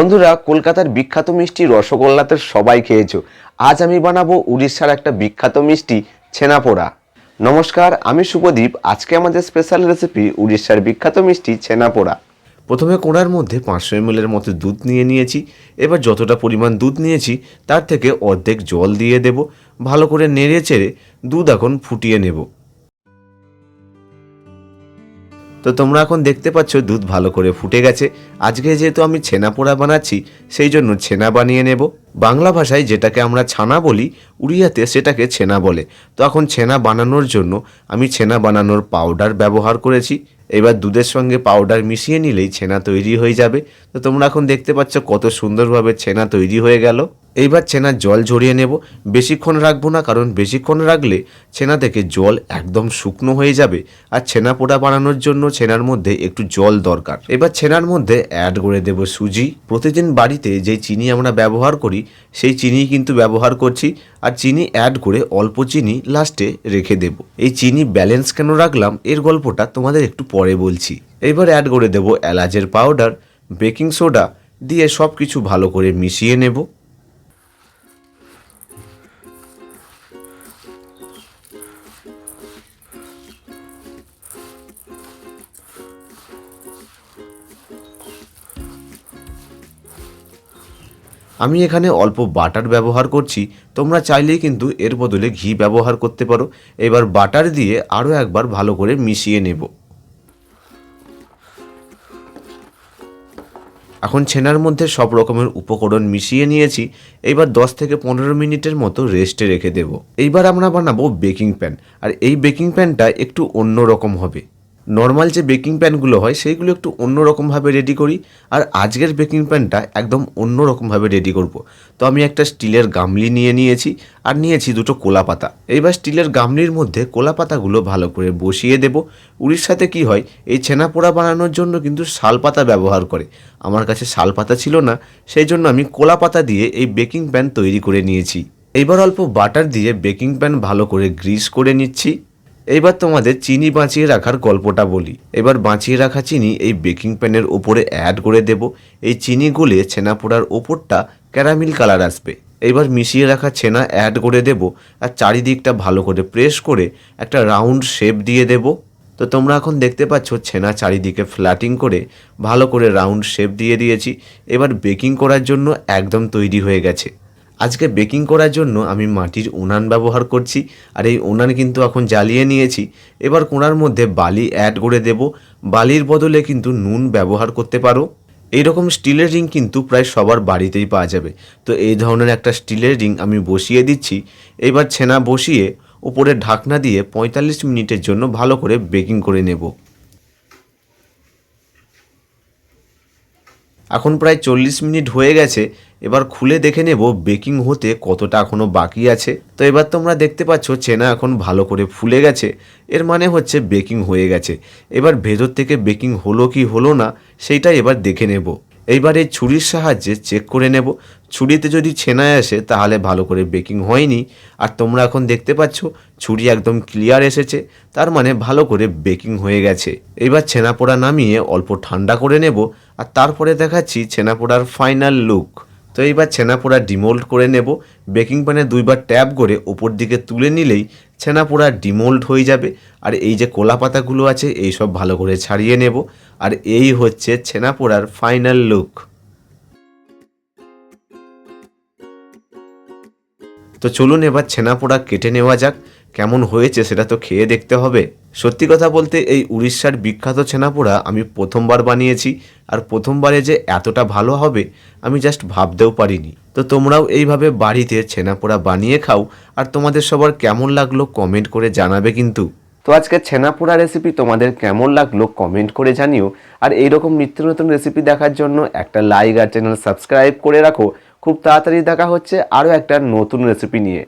বন্ধুরা, কলকাতার বিখ্যাত মিষ্টি রসগোল্লাতে সবাই খেয়েছো। আজ আমি বানাবো উড়িষ্যার একটা বিখ্যাত মিষ্টি ছেনাপোড়া। নমস্কার, আমি শুভদীপ। আজকে আমাদের স্পেশাল রেসিপি উড়িষ্যার বিখ্যাত মিষ্টি ছেনাপোড়া। প্রথমে কোড়ার মধ্যে 500 ml এর মতো দুধ নিয়ে নিয়েছি। এবার যতটা পরিমাণ দুধ নিয়েছি তার থেকে অর্ধেক জল দিয়ে দেব। ভালো করে নেড়ে চেড়ে দুধ এখন ফুটিয়ে নেব। তো তোমরা এখন দেখতে পাচ্ছ দুধ ভালো করে ফুটে গেছে। আজকে যেহেতু আমি ছেনাপোড়া বানাচ্ছি সেই জন্য ছেনা বানিয়ে নেব। বাংলা ভাষায় যেটাকে আমরা ছানা বলি, উড়িয়াতে সেটাকে ছেনা বলে। তো এখন ছেনা বানানোর জন্য আমি ছেনা বানানোর পাউডার ব্যবহার করেছি। এবার দুধের সঙ্গে পাউডার মিশিয়ে নিলেই ছেনা তৈরি হয়ে যাবে। তো তোমরা এখন দেখতে পাচ্ছ কত সুন্দরভাবে ছেনা তৈরি হয়ে গেল। এইবার ছেনার জল ঝরিয়ে নেব। বেশিক্ষণ রাখবো না, কারণ বেশিক্ষণ রাখলে ছেনা থেকে জল একদম শুকনো হয়ে যাবে। আর ছেনা পোড়া বানানোর জন্য ছেনার মধ্যে একটু জল দরকার। এবার ছেনার মধ্যে অ্যাড করে দেব সুজি। প্রতিদিন বাড়িতে যে চিনি আমরা ব্যবহার করি সেই চিনি কিন্তু ব্যবহার করছি। আর চিনি অ্যাড করে অল্প চিনি লাস্টে রেখে দেব। এই চিনি ব্যালেন্স কেন রাখলাম এর গল্পটা তোমাদের একটু পরে বলছি। এবার অ্যাড করে দেব এলাচের পাউডার, বেকিং সোডা দিয়ে সব কিছু ভালো করে মিশিয়ে নেব। আমি এখানে অল্প বাটার ব্যবহার করছি, তোমরা চাইলেই কিন্তু এর বদলে ঘি ব্যবহার করতে পারো। এবার বাটার দিয়ে আরও একবার ভালো করে মিশিয়ে নেব। এখন ছেনার মধ্যে সব রকমের উপকরণ মিশিয়ে নিয়েছি। এইবার 10 থেকে 15 মিনিটের মতো রেস্টে রেখে দেব। এইবার আমরা বানাবো বেকিং প্যান। আর এই বেকিং প্যানটা একটু অন্য রকম হবে। নর্মাল যে বেকিং প্যানগুলো হয় সেইগুলো একটু অন্য রকমভাবে রেডি করি, আর আজকের বেকিং প্যানটা একদম অন্য রকমভাবে রেডি করব। তো আমি একটা স্টিলের গামলি নিয়ে নিয়েছি আর নিয়েছি দুটো কোলা পাতা। এইবার স্টিলের গামলির মধ্যে কোলা পাতাগুলো ভালো করে বসিয়ে দেব। উড়িষ্যাতে কি হয়, এই ছেনাপোড়া বানানোর জন্য কিন্তু শাল পাতা ব্যবহার করে। আমার কাছে শাল পাতা ছিল না, সেই জন্য আমি কোলা পাতা দিয়ে এই বেকিং প্যান তৈরি করে নিয়েছি। এইবার অল্প বাটার দিয়ে বেকিং প্যান ভালো করে গ্রিস করে নিচ্ছি। এইবার তোমাদের চিনি বাঁচিয়ে রাখার গল্পটা বলি। এবার বাঁচিয়ে রাখা চিনি এই বেকিং প্যানের ওপরে অ্যাড করে দেব। এই চিনি গুলে ছেনাপোড়ার ওপরটা ক্যারামেল কালার আসবে। এবার মিশিয়ে রাখা ছেনা অ্যাড করে দেব আর চারিদিকটা ভালো করে প্রেস করে একটা রাউন্ড শেপ দিয়ে দেব। তো তোমরা এখন দেখতে পাচ্ছ ছেনা চারিদিকে ফ্ল্যাটিং করে ভালো করে রাউন্ড শেপ দিয়ে দিয়েছি। এবার বেকিং করার জন্য একদম তৈরি হয়ে গেছে। আজকে বেকিং করার জন্য আমি মাটির উনান ব্যবহার করছি, আর এই উনান কিন্তু এখন জ্বালিয়ে নিয়েছি। এবার কোণার মধ্যে বালি অ্যাড করে দেব। বালির বদলে কিন্তু নুন ব্যবহার করতে পারো। এইরকম স্টিলের রিং কিন্তু প্রায় সবার বাড়িতেই পাওয়া যাবে। তো এই ধরনের একটা স্টিলের রিং আমি বসিয়ে দিচ্ছি। এবার ছেনা বসিয়ে উপরে ঢাকনা দিয়ে 45 মিনিটের জন্য ভালো করে বেকিং করে নেব। এখন প্রায় 40 মিনিট হয়ে গেছে। এবার খুলে দেখে নেব বেকিং হতে কতটা এখনও বাকি আছে। তো এবার তোমরা দেখতে পাচ্ছ ছেনা এখন ভালো করে ফুলে গেছে, এর মানে হচ্ছে বেকিং হয়ে গেছে। এবার ভেতর থেকে বেকিং হলো কি হলো না সেইটাই এবার দেখে নেব। এইবার এই ছুরির সাহায্যে চেক করে নেব। ছুরিতে যদি ছেনায় আসে তাহলে ভালো করে বেকিং হয়নি। আর তোমরা এখন দেখতে পাচ্ছ ছুরি একদম ক্লিয়ার এসেছে, তার মানে ভালো করে বেকিং হয়ে গেছে। এবার ছেনাপোড়া নামিয়ে অল্প ঠান্ডা করে নেব আর তারপরে দেখাচ্ছি ছেনাপোড়ার ফাইনাল লুক। তো এইবার ছেনাপোড়া ডিমোল্ড করে নেব। বেকিং প্যানে 2বার ট্যাপ করে ওপর দিকে তুলে নিলেই ছেনাপোড়া ডিমোল্ড হয়ে যাবে। আর এই যে কোলা পাতাগুলো আছে এই সব ভালো করে ছাড়িয়ে নেব। আর এই হচ্ছে ছেনাপোড়ার ফাইনাল লুক। তো চলুন এবার ছেনাপোড়া কেটে নেওয়া যাক। কেমন হয়েছে সেটা তো খেয়ে দেখতে হবে। সত্যি কথা বলতে এই উড়িষ্যার বিখ্যাত ছেনাপোড়া আমি প্রথমবার বানিয়েছি, আর প্রথমবারে যে এতটা ভালো হবে আমি জাস্ট ভাবতেও পারিনি। তো তোমরাও এইভাবে বাড়িতে ছেনাপোড়া বানিয়ে খাও, আর তোমাদের সবার কেমন লাগলো কমেন্ট করে জানাবে কিন্তু। তো আজকে ছেনাপোড়া রেসিপি তোমাদের কেমন লাগলো কমেন্ট করে জানিও। আর এইরকম নিত্য নতুন রেসিপি দেখার জন্য একটা লাইক আর চ্যানেল সাবস্ক্রাইব করে রাখো। খুব তাড়াতাড়ি দেখা হচ্ছে আরও একটা নতুন রেসিপি নিয়ে।